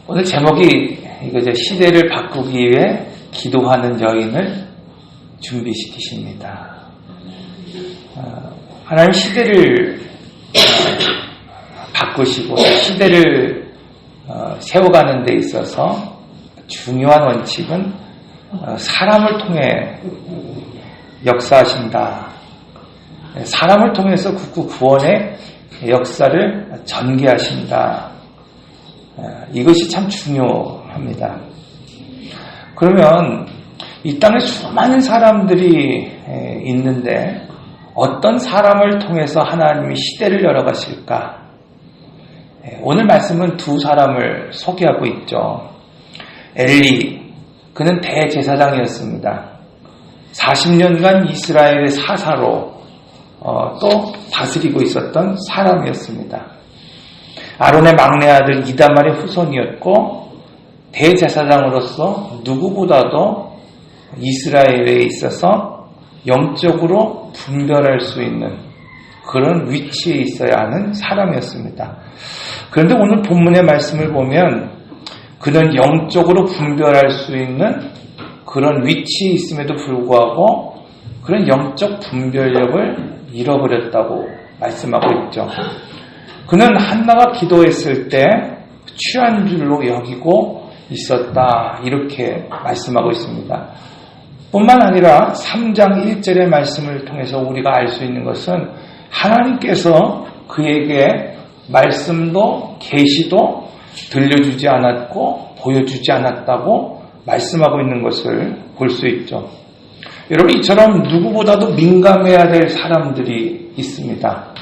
오늘 제목이 이거죠. 시대를 바꾸기 위해 기도하는 여인을 준비시키십니다. 하나님 시대를 바꾸시고 시대를 세워가는 데 있어서 중요한 원칙은 사람을 통해 역사하신다. 사람을 통해서 구원의 역사를 전개하신다. 이것이 참 중요합니다. 그러면 이 땅에 수많은 사람들이 있는데 어떤 사람을 통해서 하나님이 시대를 열어가실까? 오늘 말씀은 두 사람을 소개하고 있죠. 엘리, 그는 대제사장이었습니다. 40년간 이스라엘의 사사로 또 다스리고 있었던 사람이었습니다. 아론의 막내 아들 이다말의 후손이었고 대제사장으로서 누구보다도 이스라엘에 있어서 영적으로 분별할 수 있는 그런 위치에 있어야 하는 사람이었습니다. 그런데 오늘 본문의 말씀을 보면 그는 영적으로 분별할 수 있는 그런 위치에 있음에도 불구하고 그런 영적 분별력을 잃어버렸다고 말씀하고 있죠. 그는 한나가 기도했을 때 취한 줄로 여기고 있었다, 이렇게 말씀하고 있습니다. 뿐만 아니라 3장 1절의 말씀을 통해서 우리가 알 수 있는 것은 하나님께서 그에게 말씀도 계시도 들려주지 않았고 보여주지 않았다고 말씀하고 있는 것을 볼 수 있죠. 여러분, 이처럼 누구보다도 민감해야 될 사람들이 있습니다.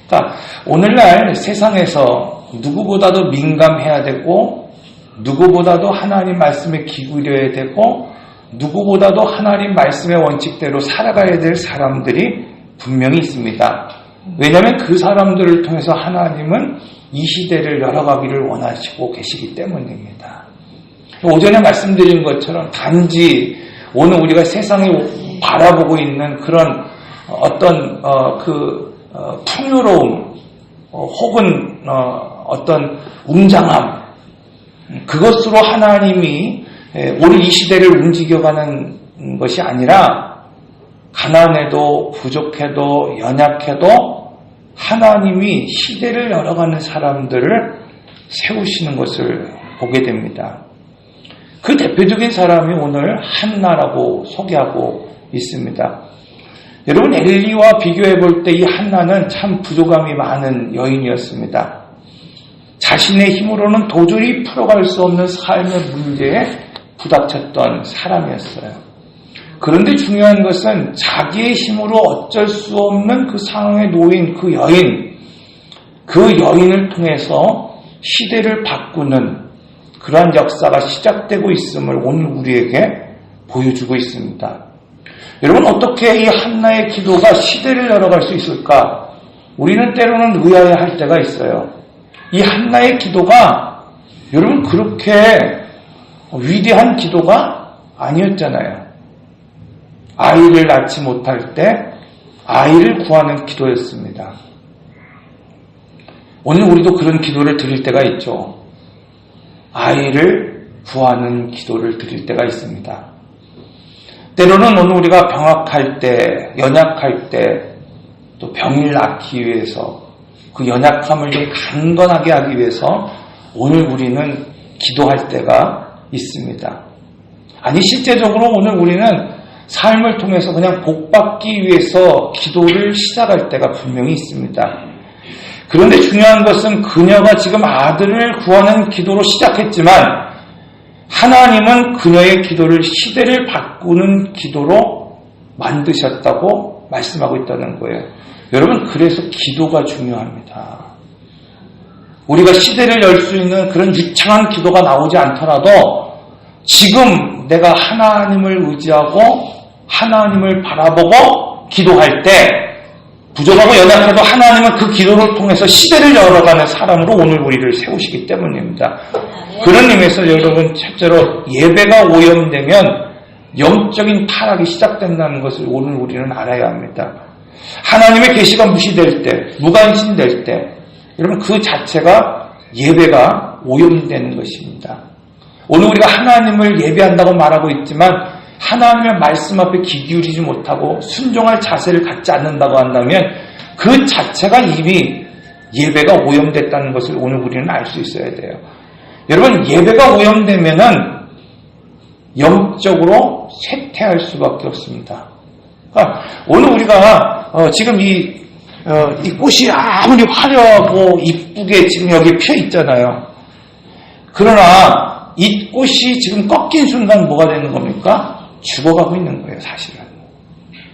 그러니까 오늘날 세상에서 누구보다도 민감해야 되고 누구보다도 하나님 말씀에 기울여야 되고 누구보다도 하나님 말씀의 원칙대로 살아가야 될 사람들이 분명히 있습니다. 왜냐하면 그 사람들을 통해서 하나님은 이 시대를 열어가기를 원하시고 계시기 때문입니다. 오전에 말씀드린 것처럼 단지 오늘 우리가 세상에 바라보고 있는 그런 어떤 풍요로움 혹은 어떤 웅장함, 그것으로 하나님이 오늘 이 시대를 움직여가는 것이 아니라 가난해도 부족해도 연약해도 하나님이 시대를 열어가는 사람들을 세우시는 것을 보게 됩니다. 그 대표적인 사람이 오늘 한나라고 소개하고 있습니다. 여러분, 엘리와 비교해 볼 때 이 한나는 참 부족함이 많은 여인이었습니다. 자신의 힘으로는 도저히 풀어갈 수 없는 삶의 문제에 부닥쳤던 사람이었어요. 그런데 중요한 것은 자기의 힘으로 어쩔 수 없는 그 상황에 놓인 그 여인을 통해서 시대를 바꾸는 그러한 역사가 시작되고 있음을 오늘 우리에게 보여주고 있습니다. 여러분, 어떻게 이 한나의 기도가 시대를 열어갈 수 있을까? 우리는 때로는 의아해할 때가 있어요. 이 한나의 기도가 여러분 그렇게 위대한 기도가 아니었잖아요. 아이를 낳지 못할 때 아이를 구하는 기도였습니다. 오늘 우리도 그런 기도를 드릴 때가 있죠. 아이를 구하는 기도를 드릴 때가 있습니다. 때로는 오늘 우리가 병학할 때, 연약할 때, 또 병을 낫기 위해서 그 연약함을 좀 강건하게 하기 위해서 오늘 우리는 기도할 때가 있습니다. 아니, 실제적으로 오늘 우리는 삶을 통해서 그냥 복받기 위해서 기도를 시작할 때가 분명히 있습니다. 그런데 중요한 것은 그녀가 지금 아들을 구하는 기도로 시작했지만 하나님은 그녀의 기도를 시대를 바꾸는 기도로 만드셨다고 말씀하고 있다는 거예요. 여러분, 그래서 기도가 중요합니다. 우리가 시대를 열 수 있는 그런 유창한 기도가 나오지 않더라도 지금 내가 하나님을 의지하고 하나님을 바라보고 기도할 때 부족하고 연약해도 하나님은 그 기도를 통해서 시대를 열어가는 사람으로 오늘 우리를 세우시기 때문입니다. 그런 의미에서 여러분, 첫째로 예배가 오염되면 영적인 타락이 시작된다는 것을 오늘 우리는 알아야 합니다. 하나님의 계시가 무시될 때, 무관심될 때, 여러분 그 자체가 예배가 오염되는 것입니다. 오늘 우리가 하나님을 예배한다고 말하고 있지만 하나님의 말씀 앞에 귀 기울이지 못하고 순종할 자세를 갖지 않는다고 한다면 그 자체가 이미 예배가 오염됐다는 것을 오늘 우리는 알 수 있어야 돼요. 여러분, 예배가 오염되면은 영적으로 쇠퇴할 수밖에 없습니다. 그러니까 오늘 우리가 지금 이 꽃이 아무리 화려하고 이쁘게 지금 여기 펴 있잖아요. 그러나 이 꽃이 지금 꺾인 순간 뭐가 되는 겁니까? 죽어가고 있는 거예요, 사실은.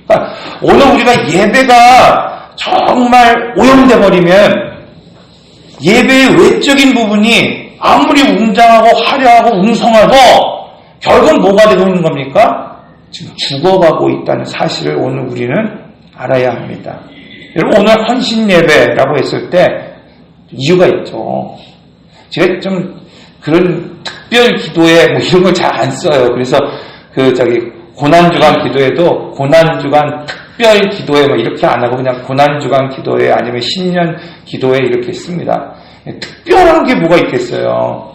그러니까 오늘 우리가 예배가 정말 오염돼 버리면 예배의 외적인 부분이 아무리 웅장하고 화려하고 웅성하도 결국은 뭐가 되고 있는 겁니까? 지금 죽어가고 있다는 사실을 오늘 우리는 알아야 합니다. 여러분, 오늘 헌신 예배라고 했을 때 이유가 있죠. 제가 좀 그런 특별 기도에 뭐 이런 걸 잘 안 써요. 그래서 고난주간 기도에도 고난주간 특별 기도에 뭐 이렇게 안 하고 그냥 고난주간 기도에 아니면 신년 기도에 이렇게 씁니다. 특별한 게 뭐가 있겠어요.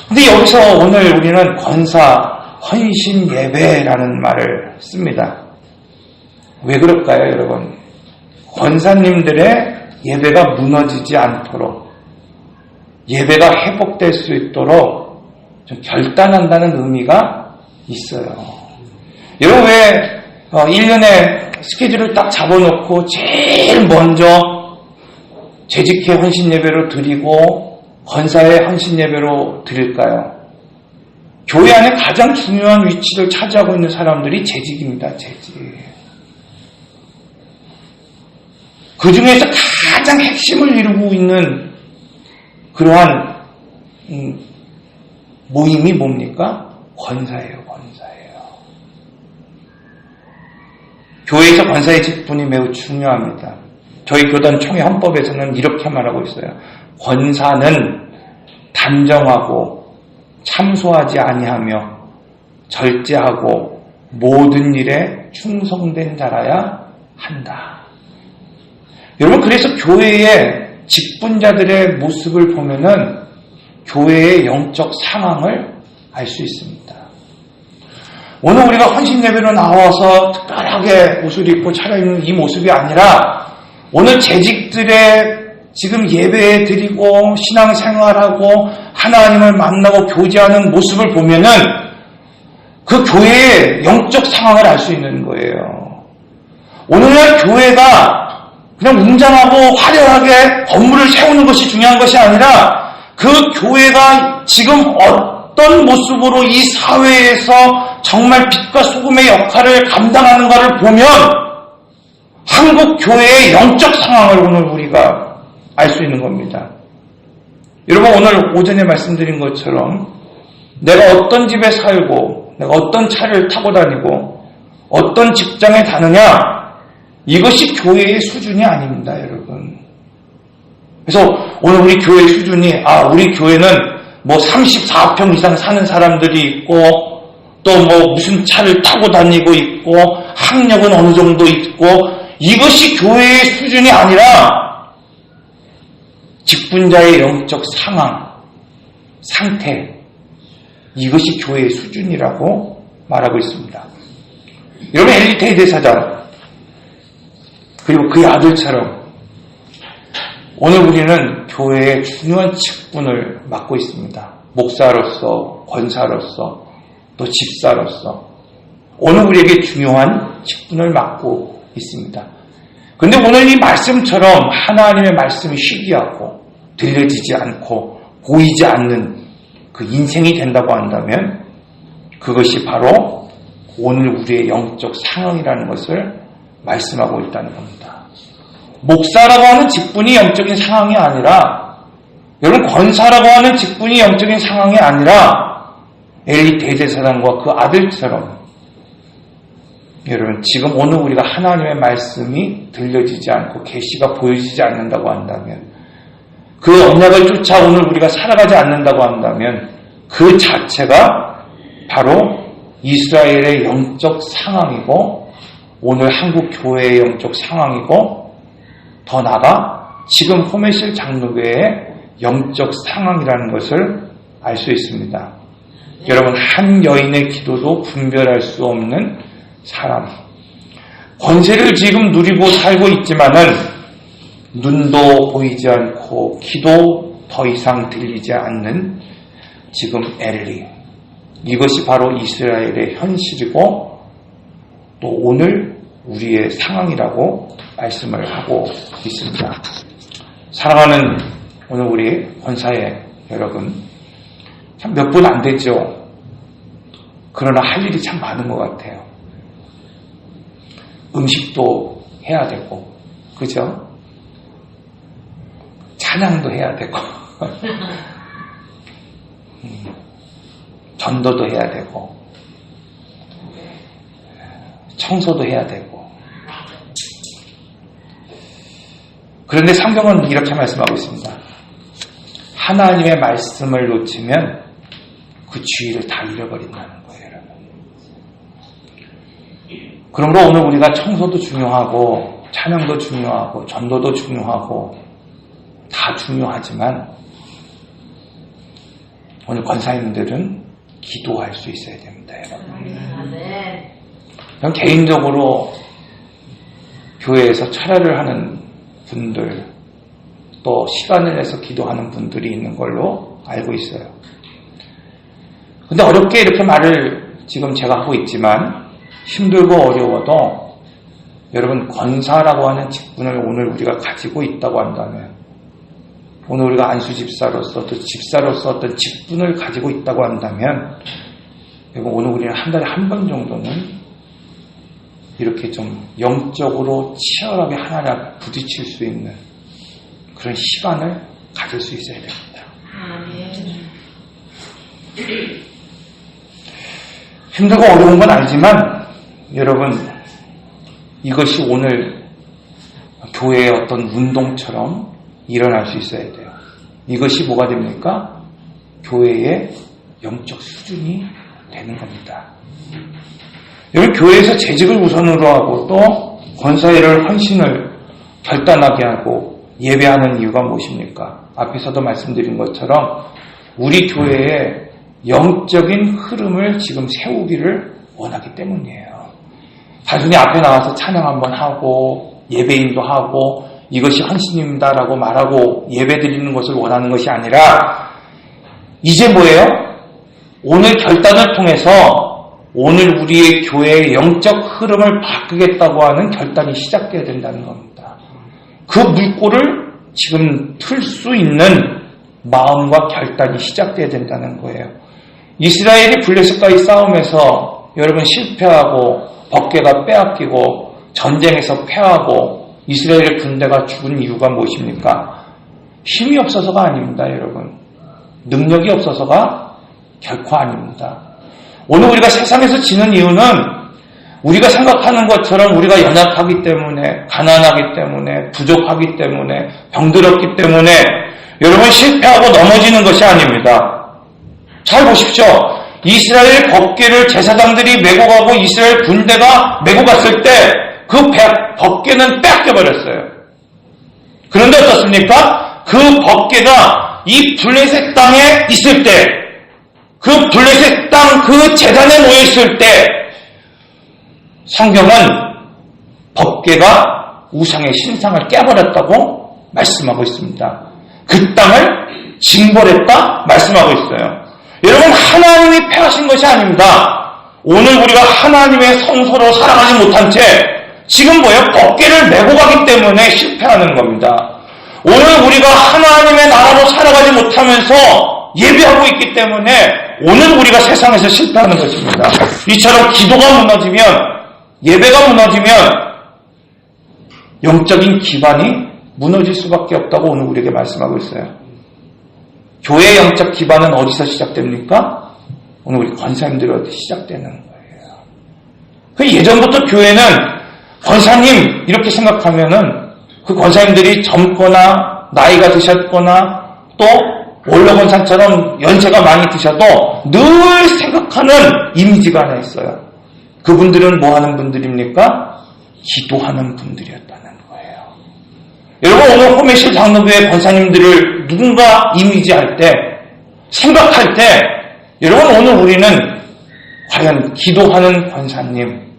근데 여기서 오늘 우리는 권사 헌신 예배라는 말을 씁니다. 왜 그럴까요, 여러분? 권사님들의 예배가 무너지지 않도록, 예배가 회복될 수 있도록 좀 결단한다는 의미가 있어요. 여러분, 왜 1년에 스케줄을 딱 잡아놓고 제일 먼저 재직회 헌신 예배로 드리고 권사의 헌신 예배로 드릴까요? 교회 안에 가장 중요한 위치를 차지하고 있는 사람들이 재직입니다. 재직. 그 중에서 가장 핵심을 이루고 있는 그러한 모임이 뭡니까? 권사예요. 권사예요. 교회에서 권사의 직분이 매우 중요합니다. 저희 교단 총회 헌법에서는 이렇게 말하고 있어요. 권사는 단정하고 참소하지 아니하며 절제하고 모든 일에 충성된 자라야 한다. 여러분, 그래서 교회의 직분자들의 모습을 보면은 교회의 영적 상황을 알 수 있습니다. 오늘 우리가 헌신 예배로 나와서 특별하게 옷을 입고 차려입는 이 모습이 아니라 오늘 재직들의 지금 예배 드리고 신앙생활하고 하나님을 만나고 교제하는 모습을 보면은 그 교회의 영적 상황을 알 수 있는 거예요. 오늘날 교회가 그냥 웅장하고 화려하게 건물을 세우는 것이 중요한 것이 아니라 그 교회가 지금 어떤 모습으로 이 사회에서 정말 빛과 소금의 역할을 감당하는가를 보면 한국 교회의 영적 상황을 오늘 우리가 알 수 있는 겁니다. 여러분, 오늘 오전에 말씀드린 것처럼 내가 어떤 집에 살고 내가 어떤 차를 타고 다니고 어떤 직장에 다느냐, 이것이 교회의 수준이 아닙니다, 여러분. 그래서 오늘 우리 교회의 수준이 우리 교회는 뭐 34평 이상 사는 사람들이 있고 또 뭐 무슨 차를 타고 다니고 있고 학력은 어느 정도 있고, 이것이 교회의 수준이 아니라 직분자의 영적 상황, 상태, 이것이 교회의 수준이라고 말하고 있습니다. 여러분, 엘리테이 대사장 그리고 그의 아들처럼 오늘 우리는 교회의 중요한 직분을 맡고 있습니다. 목사로서, 권사로서, 또 집사로서 오늘 우리에게 중요한 직분을 맡고 있습니다. 그런데 오늘 이 말씀처럼 하나님의 말씀이 희귀하고 들려지지 않고 보이지 않는 그 인생이 된다고 한다면 그것이 바로 오늘 우리의 영적 상황이라는 것을 말씀하고 있다는 겁니다. 목사라고 하는 직분이 영적인 상황이 아니라, 여러분, 권사라고 하는 직분이 영적인 상황이 아니라 엘리 대제사장과 그 아들처럼, 여러분, 지금 오늘 우리가 하나님의 말씀이 들려지지 않고 계시가 보여지지 않는다고 한다면, 그 언약을 쫓아 오늘 우리가 살아가지 않는다고 한다면 그 자체가 바로 이스라엘의 영적 상황이고 오늘 한국 교회의 영적 상황이고 더 나아가 지금 호메실 장로교회의 영적 상황이라는 것을 알 수 있습니다. 여러분, 한 여인의 기도도 분별할 수 없는 사람. 권세를 지금 누리고 살고 있지만은 눈도 보이지 않고 귀도 더 이상 들리지 않는 지금 엘리. 이것이 바로 이스라엘의 현실이고 또 오늘 우리의 상황이라고 말씀을 하고 있습니다. 사랑하는 오늘 우리 권사의 여러분, 참 몇 분 안 되죠. 그러나 할 일이 참 많은 것 같아요. 음식도 해야 되고, 그죠? 찬양도 해야 되고, 전도도 해야 되고, 청소도 해야 되고. 그런데 성경은 이렇게 말씀하고 있습니다. 하나님의 말씀을 놓치면 그 주의를 다 잃어버린다는 거예요, 여러분. 그러므로 오늘 우리가 청소도 중요하고 찬양도 중요하고 전도도 중요하고 다 중요하지만 오늘 권사님들은 기도할 수 있어야 됩니다, 여러분. 그냥 개인적으로 교회에서 철야를 하는 분들 또 시간을 내서 기도하는 분들이 있는 걸로 알고 있어요. 근데 어렵게 이렇게 말을 지금 제가 하고 있지만 힘들고 어려워도 여러분 권사라고 하는 직분을 오늘 우리가 가지고 있다고 한다면 오늘 우리가 안수집사로서 또 집사로서 어떤 직분을 가지고 있다고 한다면 오늘 우리는 한 달에 한 번 정도는 이렇게 좀 영적으로 치열하게 하나님 앞에 부딪힐 수 있는 그런 시간을 가질 수 있어야 됩니다. 힘들고 어려운 건 알지만 여러분 이것이 오늘 교회의 어떤 운동처럼 일어날 수 있어야 돼요. 이것이 뭐가 됩니까? 교회의 영적 수준이 되는 겁니다. 여러분 교회에서 재직을 우선으로 하고 또 권사회를 헌신을 결단하게 하고 예배하는 이유가 무엇입니까? 앞에서도 말씀드린 것처럼 우리 교회의 영적인 흐름을 지금 세우기를 원하기 때문이에요. 단순히 앞에 나와서 찬양 한번 하고 예배인도 하고 이것이 헌신입니다라고 말하고 예배 드리는 것을 원하는 것이 아니라 이제 뭐예요? 오늘 결단을 통해서 오늘 우리의 교회의 영적 흐름을 바꾸겠다고 하는 결단이 시작돼야 된다는 겁니다. 그 물꼬를 지금 틀 수 있는 마음과 결단이 시작돼야 된다는 거예요. 이스라엘이 블레셋과의 싸움에서 여러분 실패하고 법궤가 빼앗기고 전쟁에서 패하고 이스라엘의 군대가 죽은 이유가 무엇입니까? 힘이 없어서가 아닙니다, 여러분. 능력이 없어서가 결코 아닙니다. 오늘 우리가 세상에서 지는 이유는 우리가 생각하는 것처럼 우리가 연약하기 때문에, 가난하기 때문에, 부족하기 때문에, 병들었기 때문에 여러분 실패하고 넘어지는 것이 아닙니다. 잘 보십시오. 이스라엘 법궤를 제사장들이 메고 가고 이스라엘 군대가 메고 갔을 때 그 법궤는 뺏겨버렸어요. 그런데 어떻습니까? 그 법궤가 이 블레셋 땅에 있을 때, 그 블레셋 땅 그 제단에 모여있을 때 성경은 법궤가 우상의 신상을 깨버렸다고 말씀하고 있습니다. 그 땅을 징벌했다 말씀하고 있어요. 여러분 하나님이 패하신 것이 아닙니다. 오늘 우리가 하나님의 성소로 살아가지 못한 채 지금 뭐예요? 법궤를 메고 가기 때문에 실패하는 겁니다. 오늘 우리가 하나님의 나라로 살아가지 못하면서 예배하고 있기 때문에 오늘 우리가 세상에서 실패하는 것입니다. 이처럼 기도가 무너지면 예배가 무너지면 영적인 기반이 무너질 수밖에 없다고 오늘 우리에게 말씀하고 있어요. 교회의 영적 기반은 어디서 시작됩니까? 오늘 우리 권사님들이 어디 시작되는 거예요. 그 예전부터 교회는 권사님 이렇게 생각하면은 그 권사님들이 젊거나 나이가 드셨거나 또 원로 권사처럼 연세가 많이 드셔도 늘 생각하는 이미지가 하나 있어요. 그분들은 뭐 하는 분들입니까? 기도하는 분들이었다는 거예요. 여러분, 오늘 호메실 장로교회 권사님들을 누군가 이미지할 때, 생각할 때, 여러분, 오늘 우리는 과연 기도하는 권사님,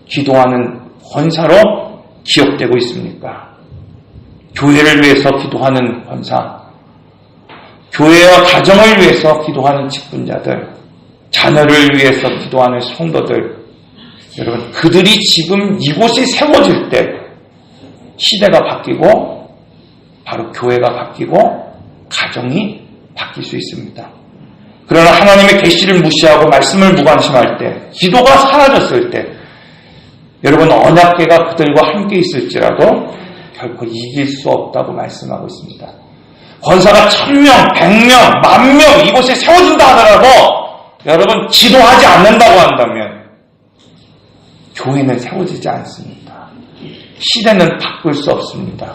기도하는 권사로 기억되고 있습니까? 교회를 위해서 기도하는 권사, 교회와 가정을 위해서 기도하는 직분자들, 자녀를 위해서 기도하는 성도들, 여러분, 그들이 지금 이곳에 세워질 때 시대가 바뀌고 바로 교회가 바뀌고 가정이 바뀔 수 있습니다. 그러나 하나님의 계시를 무시하고 말씀을 무관심할 때, 기도가 사라졌을 때, 여러분, 언약궤가 그들과 함께 있을지라도 결코 이길 수 없다고 말씀하고 있습니다. 권사가 1000명, 100명, 10,000명 이곳에 세워진다 하더라도 여러분, 기도하지 않는다고 한다면 교회는 세워지지 않습니다. 시대는 바꿀 수 없습니다.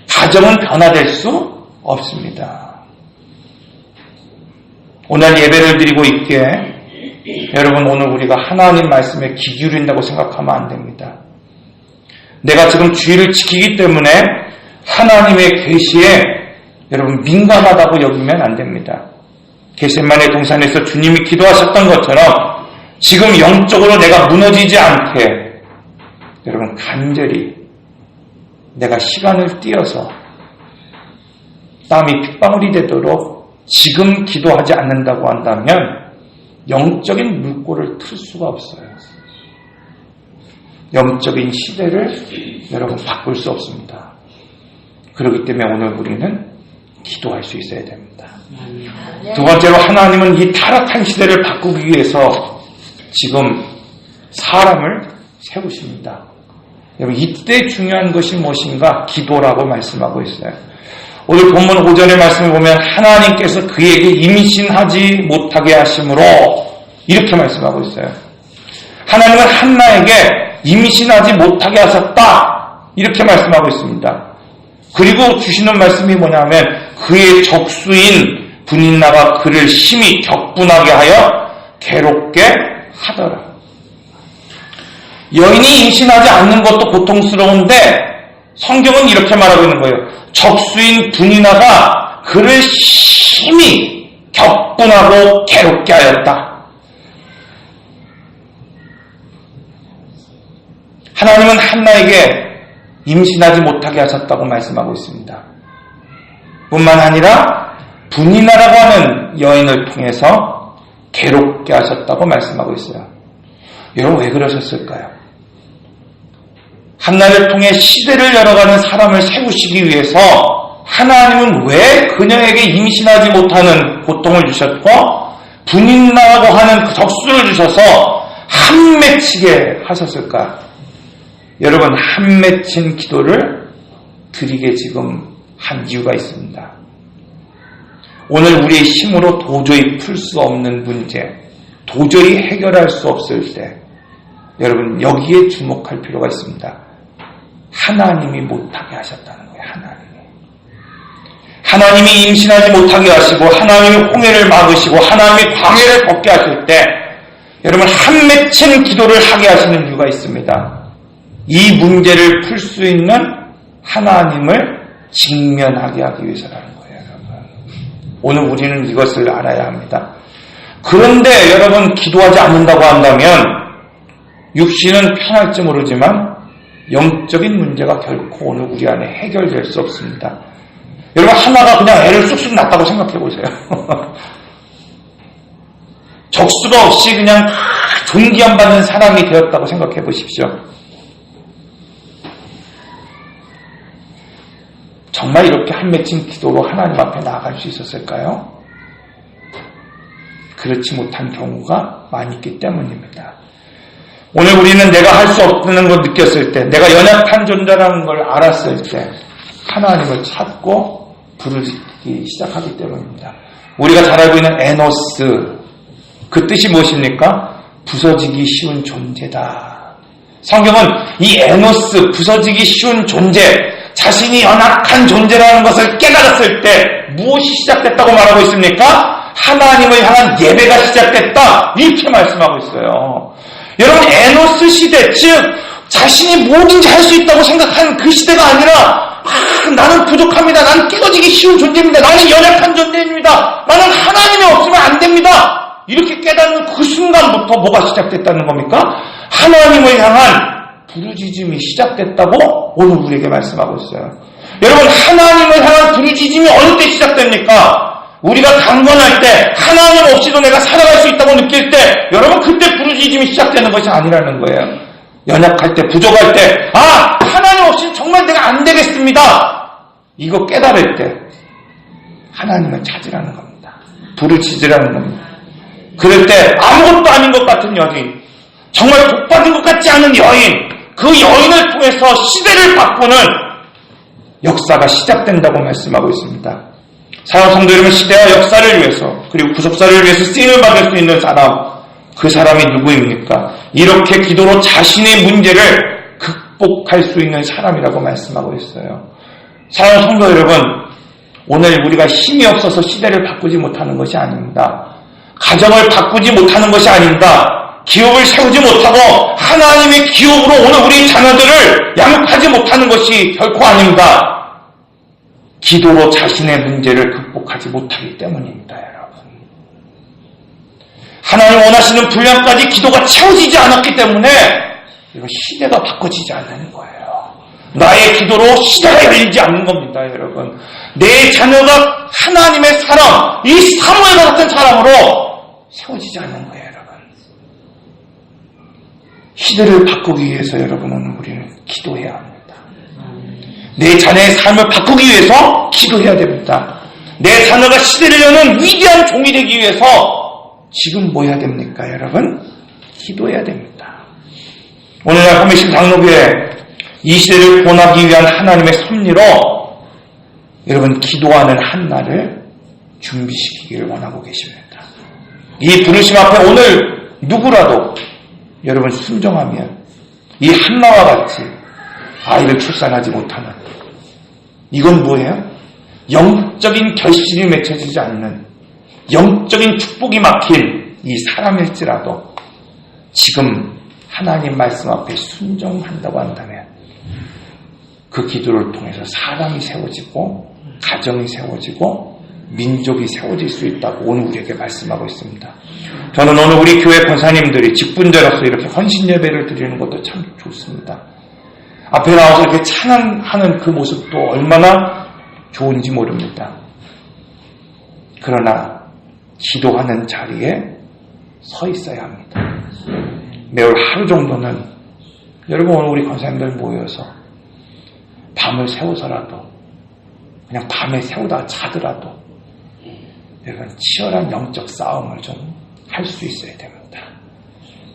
가정은 변화될 수 없습니다. 오늘 예배를 드리고 있기에 여러분, 오늘 우리가 하나님 말씀에 귀 기울인다고 생각하면 안 됩니다. 내가 지금 주의를 지키기 때문에 하나님의 계시에 여러분 민감하다고 여기면 안 됩니다. 겟세마네 동산에서 주님이 기도하셨던 것처럼 지금 영적으로 내가 무너지지 않게 여러분 간절히 내가 시간을 띄어서 땀이 핏방울이 되도록 지금 기도하지 않는다고 한다면 영적인 물꼬를 틀 수가 없어요. 영적인 시대를 여러분 바꿀 수 없습니다. 그렇기 때문에 오늘 우리는 기도할 수 있어야 됩니다. 두 번째로 하나님은 이 타락한 시대를 바꾸기 위해서 지금 사람을 세우십니다. 여러분, 이때 중요한 것이 무엇인가? 기도라고 말씀하고 있어요. 오늘 본문 5절의 말씀을 보면 하나님께서 그에게 임신하지 못하게 하심으로 이렇게 말씀하고 있어요. 하나님은 한나에게 임신하지 못하게 하셨다 이렇게 말씀하고 있습니다. 그리고 주시는 말씀이 뭐냐면 그의 적수인 분인나가 그를 심히 격분하게 하여 괴롭게 하더라. 여인이 임신하지 않는 것도 고통스러운데 성경은 이렇게 말하고 있는 거예요. 적수인 분인나가 그를 심히 격분하고 괴롭게 하였다. 하나님은 한나에게 임신하지 못하게 하셨다고 말씀하고 있습니다. 뿐만 아니라 분인나라고 하는 여인을 통해서 괴롭게 하셨다고 말씀하고 있어요. 여러분, 왜 그러셨을까요? 한나를 통해 시대를 열어가는 사람을 세우시기 위해서 하나님은 왜 그녀에게 임신하지 못하는 고통을 주셨고 분인나라고 하는 그 적수를 주셔서 한 맺히게 하셨을까? 여러분, 한 맺힌 기도를 드리게 지금 한 이유가 있습니다. 오늘 우리의 힘으로 도저히 풀 수 없는 문제, 도저히 해결할 수 없을 때 여러분, 여기에 주목할 필요가 있습니다. 하나님이 못하게 하셨다는 거예요. 하나님이 임신하지 못하게 하시고 하나님이 홍해를 막으시고 하나님이 광해를 걷게 하실 때 여러분, 한 맺힌 기도를 하게 하시는 이유가 있습니다. 이 문제를 풀 수 있는 하나님을 직면하게 하기 위해서라는 거예요. 여러분, 오늘 우리는 이것을 알아야 합니다. 그런데 여러분, 기도하지 않는다고 한다면 육신은 편할지 모르지만 영적인 문제가 결코 오늘 우리 안에 해결될 수 없습니다. 여러분, 하나가 그냥 애를 쑥쑥 낳았다고 생각해 보세요. 적수가 없이 그냥 존귀함 받는 사람이 되었다고 생각해 보십시오. 정말 이렇게 한 맺힌 기도로 하나님 앞에 나아갈 수 있었을까요? 그렇지 못한 경우가 많이 있기 때문입니다. 오늘 우리는 내가 할 수 없다는 걸 느꼈을 때, 내가 연약한 존재라는 걸 알았을 때 하나님을 찾고 부르기 시작하기 때문입니다. 우리가 잘 알고 있는 에노스, 그 뜻이 무엇입니까? 부서지기 쉬운 존재다. 성경은 이 에노스, 부서지기 쉬운 존재, 자신이 연약한 존재라는 것을 깨달았을 때 무엇이 시작됐다고 말하고 있습니까? 하나님을 향한 예배가 시작됐다, 이렇게 말씀하고 있어요. 여러분, 에노스 시대, 즉 자신이 뭐든지 할 수 있다고 생각하는 그 시대가 아니라 나는 부족합니다. 나는 깨어지기 쉬운 존재입니다. 나는 연약한 존재입니다. 나는 하나님이 없으면 안 됩니다. 이렇게 깨닫는 그 순간부터 뭐가 시작됐다는 겁니까? 하나님을 향한 부르짖음이 시작됐다고 오늘 우리에게 말씀하고 있어요. 여러분, 하나님을 향한 부르짖음이 어느 때 시작됩니까? 우리가 강건할 때, 하나님 없이도 내가 살아갈 수 있다고 느낄 때, 여러분 그때 부르짖음이 시작되는 것이 아니라는 거예요. 연약할 때, 부족할 때, 하나님 없이는 정말 내가 안 되겠습니다. 이거 깨달을 때 하나님을 찾으라는 겁니다. 부르짖으라는 겁니다. 그럴 때 아무것도 아닌 것 같은 여인, 정말 복받은 것 같지 않은 여인, 그 여인을 통해서 시대를 바꾸는 역사가 시작된다고 말씀하고 있습니다. 사랑하는 성도 여러분, 시대와 역사를 위해서 그리고 구속사를 위해서 쓰임을 받을 수 있는 사람, 그 사람이 누구입니까? 이렇게 기도로 자신의 문제를 극복할 수 있는 사람이라고 말씀하고 있어요. 사랑하는 성도 여러분, 오늘 우리가 힘이 없어서 시대를 바꾸지 못하는 것이 아닙니다. 가정을 바꾸지 못하는 것이 아닙니다. 기업을 세우지 못하고 하나님의 기업으로 오늘 우리 자녀들을 양육하지 못하는 것이 결코 아닙니다. 기도로 자신의 문제를 극복하지 못하기 때문입니다, 여러분. 하나님 원하시는 분량까지 기도가 채워지지 않았기 때문에 이거 시대가 바꿔지지 않는 거예요. 나의 기도로 시대가 열리지 않는 겁니다, 여러분. 내 자녀가 하나님의 사람, 이 사무엘과 같은 사람으로 세워지지 않는 거예요, 여러분. 시대를 바꾸기 위해서 여러분, 오늘 우리는 기도해야 합니다. 내 자녀의 삶을 바꾸기 위해서 기도해야 됩니다. 내 자녀가 시대를 여는 위대한 종이 되기 위해서 지금 뭐 해야 됩니까, 여러분? 기도해야 됩니다. 오늘날 호미심 장로교회 이 시대를 구원하기 위한 하나님의 섭리로 여러분 기도하는 한날을 준비시키기를 원하고 계십니다. 이 부르심 앞에 오늘 누구라도 여러분 순종하면 이 한나와 같이 아이를 출산하지 못하는, 이건 뭐예요? 영적인 결실이 맺혀지지 않는, 영적인 축복이 막힌 이 사람일지라도 지금 하나님 말씀 앞에 순종한다고 한다면 그 기도를 통해서 사람이 세워지고 가정이 세워지고 민족이 세워질 수 있다고 오늘 우리에게 말씀하고 있습니다. 저는 오늘 우리 교회 권사님들이 직분자로서 이렇게 헌신 예배를 드리는 것도 참 좋습니다. 앞에 나와서 이렇게 찬양하는 그 모습도 얼마나 좋은지 모릅니다. 그러나 기도하는 자리에 서 있어야 합니다. 매월 하루 정도는 여러분 오늘 우리 권사님들 모여서 밤을 새워서라도 그냥 밤에 새우다가 자더라도 여러분 치열한 영적 싸움을 좀 할 수 있어야 됩니다.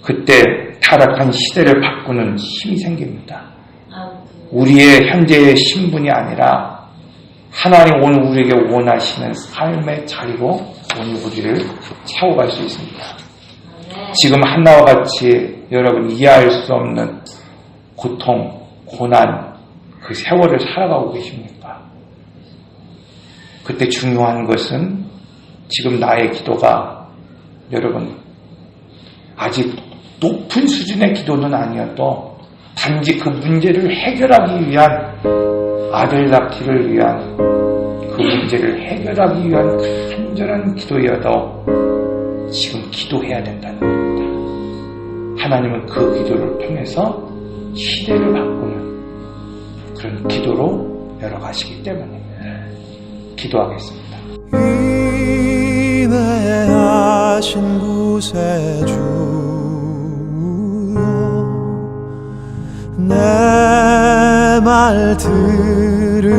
그때 타락한 시대를 바꾸는 힘이 생깁니다. 우리의 현재의 신분이 아니라 하나님 오늘 우리에게 원하시는 삶의 자리로 오늘 우리를 채워갈 수 있습니다. 지금 한나와 같이 여러분 이해할 수 없는 고통, 고난, 그 세월을 살아가고 계십니까? 그때 중요한 것은 지금 나의 기도가 여러분 아직 높은 수준의 기도는 아니어도 단지 그 문제를 해결하기 위한, 아들 낳기를 위한 그 문제를 해결하기 위한 간절한 기도여도 지금 기도해야 된다는 겁니다. 하나님은 그 기도를 통해서 시대를 바꾸는 그런 기도로 열어가시기 때문입니다. 기도하겠습니다. 인내하신 구세주여, 내 말 들으사